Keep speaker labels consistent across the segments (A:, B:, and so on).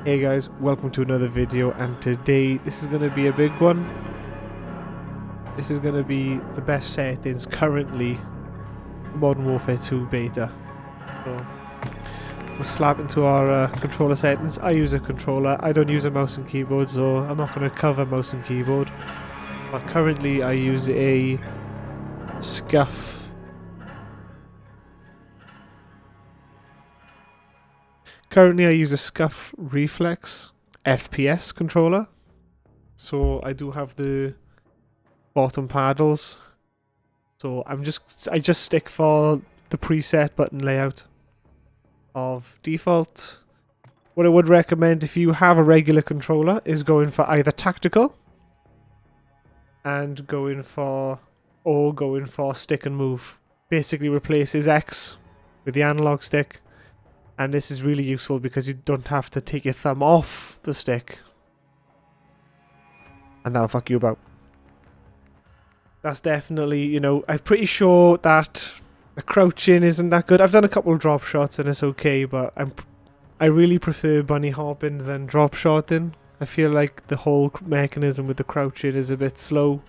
A: Hey guys, welcome to another video, and today this is going to be a big one. This is going to be the best settings currently Modern Warfare 2 beta. So we'll slap into our controller settings. I use a controller, I don't use a mouse and keyboard, so I'm not going to cover mouse and keyboard. But currently I use a SCUF. Currently I use a SCUF Reflex FPS controller. So I do have the bottom paddles. So I just stick for the preset button layout of default. What I would recommend if you have a regular controller is going for either tactical and going for stick and move. Basically replaces X with the analog stick. And this is really useful because you don't have to take your thumb off the stick. And that'll fuck you about. That's definitely, you know, I'm pretty sure that the crouching isn't that good. I've done a couple of drop shots and it's okay, but I really prefer bunny hopping than drop shotting. I feel like the whole mechanism with the crouching is a bit slow.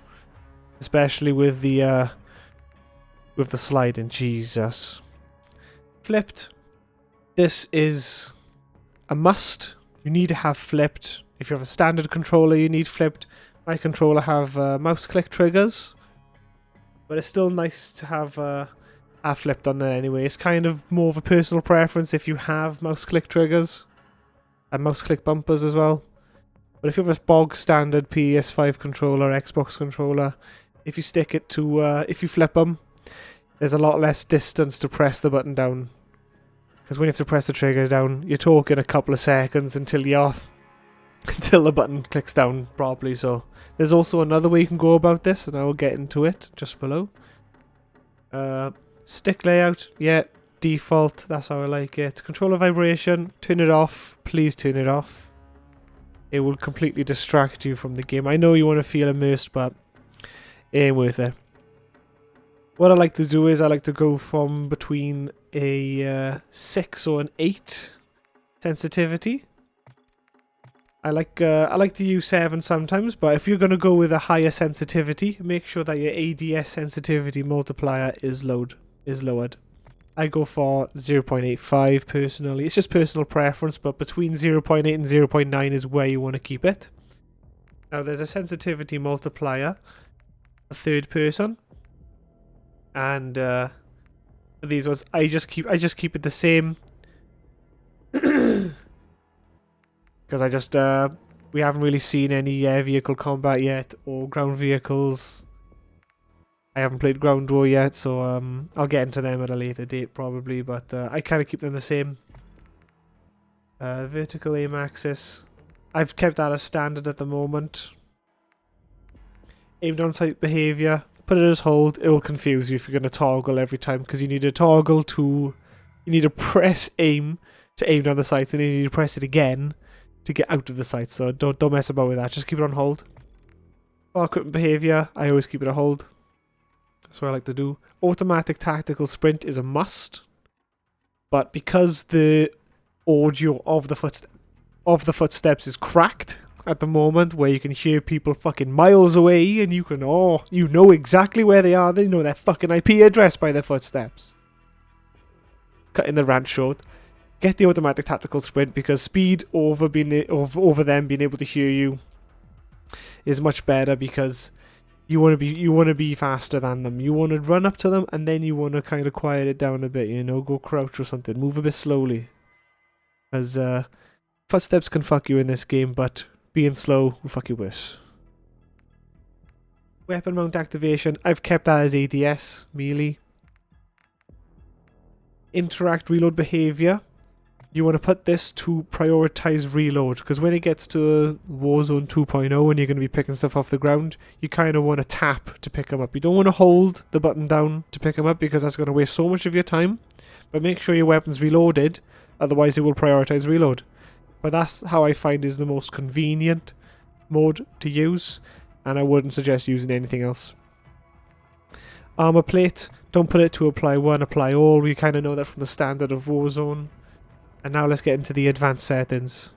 A: Especially with the sliding. Jesus. Flipped. This is a must. You need to have flipped. If you have a standard controller, you need flipped. My controller have mouse click triggers, but it's still nice to have flipped on there anyway. It's kind of more of a personal preference if you have mouse click triggers and mouse click bumpers as well. But if you have a bog standard PS5 controller, Xbox controller, if you stick it to, if you flip them, there's a lot less distance to press the button down. Because when you have to press the trigger down, you're talking a couple of seconds until until the button clicks down properly. So there's also another way you can go about this, and I will get into it just below. Stick layout, yeah, default, that's how I like it. Controller vibration, turn it off, please turn it off. It will completely distract you from the game. I know you want to feel immersed, but it ain't worth it. What I like to do is I like to go from between a 6 or an 8 sensitivity. I like to use 7 sometimes, but if you're going to go with a higher sensitivity, make sure that your ADS sensitivity multiplier is lowered. I go for 0.85 personally. It's just personal preference, but between 0.8 and 0.9 is where you want to keep it. Now there's a sensitivity multiplier for third person. And for these ones, I just keep it the same because we haven't really seen any air vehicle combat yet or ground vehicles. I haven't played Ground War yet, so I'll get into them at a later date probably. But I kind of keep them the same. Vertical aim axis, I've kept that as standard at the moment. Aim down sight behavior. Put it as hold, it'll confuse you if you're going to toggle every time, because you need to toggle to... You need to press aim to aim down the sights, and then you need to press it again to get out of the sights, so don't mess about with that, just keep it on hold. Bar equipment behaviour, I always keep it on hold. That's what I like to do. Automatic tactical sprint is a must, but because the audio of the footsteps is cracked at the moment, where you can hear people fucking miles away and you know exactly where they are. They know their fucking IP address by their footsteps. Cutting the rant short, get the automatic tactical sprint, because speed over them being able to hear you is much better, because you want to be faster than them. You want to run up to them and then you want to kind of quiet it down a bit, you know, go crouch or something, move a bit slowly, as footsteps can fuck you in this game, but being slow will fuck you worse. Weapon mount activation, I've kept that as ADS, melee. Interact reload behavior, you want to put this to prioritize reload, because when it gets to Warzone 2.0 and you're going to be picking stuff off the ground, you kind of want to tap to pick them up. You don't want to hold the button down to pick them up, because that's going to waste so much of your time. But make sure your weapon's reloaded, otherwise it will prioritize reload. But that's how I find is the most convenient mode to use, and I wouldn't suggest using anything else. Armor plate, don't put it to apply one, apply all. We kind of know that from the standard of Warzone. And now let's get into the advanced settings.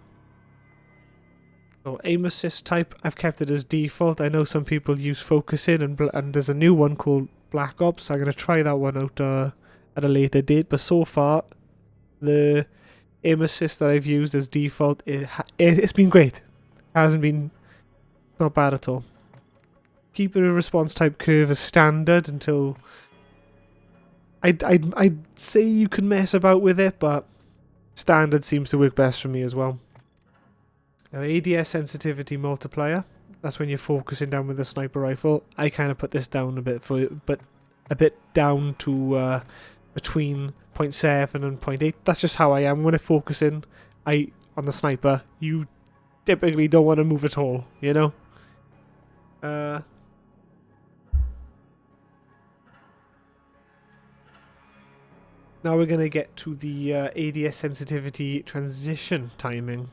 A: So aim assist type, I've kept it as default. I know some people use focusing, and there's a new one called Black Ops. I'm going to try that one out at a later date. But so far, the aim assist that I've used as default, it's been great. Hasn't been not bad at all. Keep the response type curve as standard until... I'd say you can mess about with it, but standard seems to work best for me as well. Now, ADS sensitivity multiplier, that's when you're focusing down with the sniper rifle. I kind of put this down a bit down to between 0.7 and 0.8. That's just how I am when I'm focusing. On the sniper, you typically don't want to move at all, you know? Now we're going to get to the ADS sensitivity transition timing.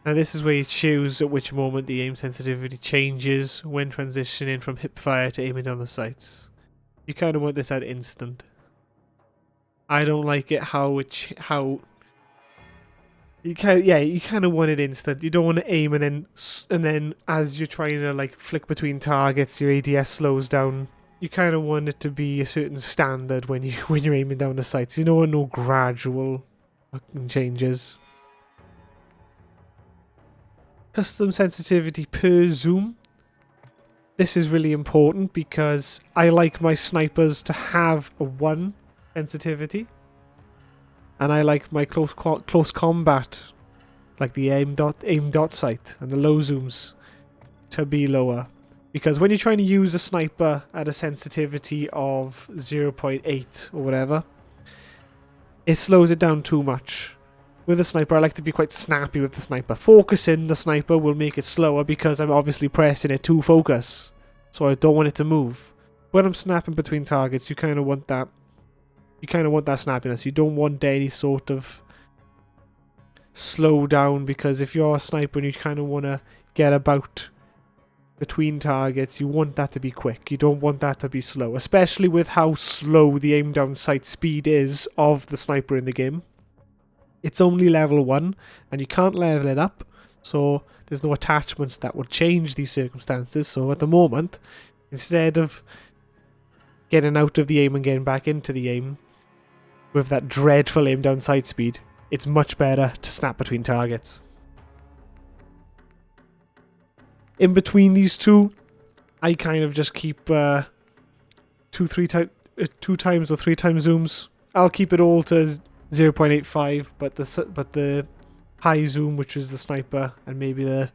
A: Now this is where you choose at which moment the aim sensitivity changes when transitioning from hip fire to aiming down the sights. You kind of want this at instant. I don't like it how you kind of want it instant. You don't want to aim and then as you're trying to like flick between targets, your ADS slows down. You kind of want it to be a certain standard when you're aiming down the sights. You don't want no gradual fucking changes. Custom sensitivity per zoom. This is really important because I like my snipers to have a 1 sensitivity, and I like my close combat, like the aim dot sight and the low zooms, to be lower. Because when you're trying to use a sniper at a sensitivity of 0.8 or whatever, it slows it down too much. With a sniper, I like to be quite snappy with the sniper. Focusing the sniper will make it slower because I'm obviously pressing it to focus. So I don't want it to move. When I'm snapping between targets, you kind of want that. You kind of want that snappiness. You don't want any sort of slow down, because if you're a sniper and you kind of want to get about between targets, you want that to be quick. You don't want that to be slow, especially with how slow the aim down sight speed is of the sniper in the game. It's only level 1 and you can't level it up, so there's no attachments that would change these circumstances. So at the moment, instead of getting out of the aim and getting back into the aim with that dreadful aim down sight speed, it's much better to snap between targets. In between these two, I kind of just keep 2 times or 3 times zooms. I'll keep it all to 0.85, but the high zoom, which is the sniper, and maybe the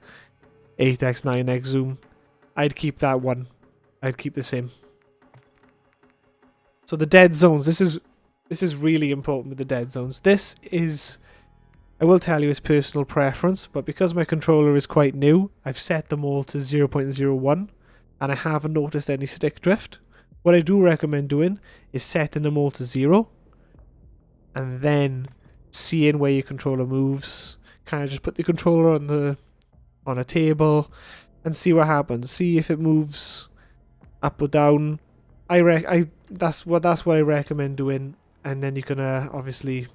A: 8x 9x zoom, I'd keep that one. I'd keep the same. So the dead zones, this is really important with the dead zones. This is, I will tell you, it's personal preference, but because my controller is quite new, I've set them all to 0.01, and I haven't noticed any stick drift. What I do recommend doing is setting them all to 0, and then seeing where your controller moves. Kind of just put the controller on a table and see what happens. See if it moves up or down. That's what I recommend doing, and then you can obviously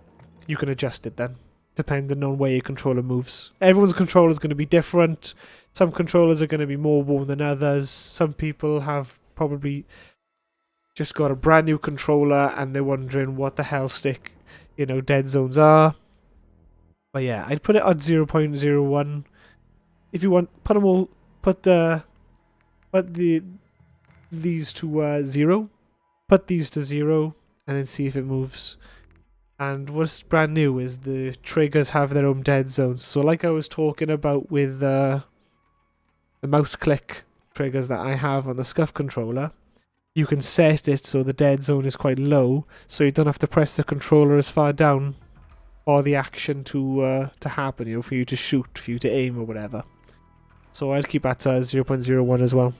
A: you can adjust it then, depending on where your controller moves. Everyone's controller is going to be different. Some controllers are going to be more worn than others. Some people have probably just got a brand new controller and they're wondering what the hell stick, dead zones are. But yeah, I'd put it at 0.01. If you want, put them all, put these to 0. Put these to 0 and then see if it moves. And what's brand new is the triggers have their own dead zones. So like I was talking about with the mouse click triggers that I have on the SCUF controller, you can set it so the dead zone is quite low, so you don't have to press the controller as far down for the action to happen, for you to shoot, for you to aim or whatever. So I'd keep that to 0.01 as well.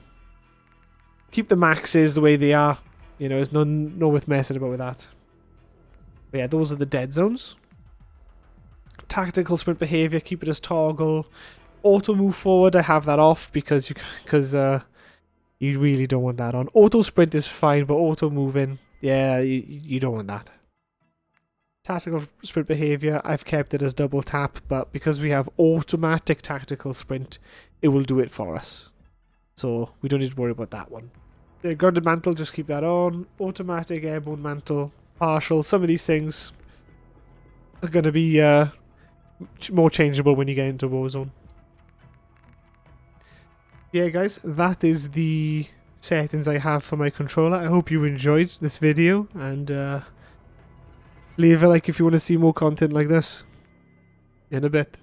A: Keep the maxes the way they are. There's no worth messing about with that. But yeah, those are the dead zones. Tactical sprint behavior, keep it as toggle. Auto move forward, I have that off because you really don't want that on. Auto sprint is fine, but auto moving, yeah, you don't want that. Tactical sprint behavior, I've kept it as double tap, but because we have automatic tactical sprint, it will do it for us. So we don't need to worry about that one. The grounded mantle, just keep that on. Automatic airborne mantle, partial. Some of these things are going to be more changeable when you get into Warzone. Yeah, guys, that is the settings I have for my controller. I hope you enjoyed this video, and leave a like if you want to see more content like this. In a bit.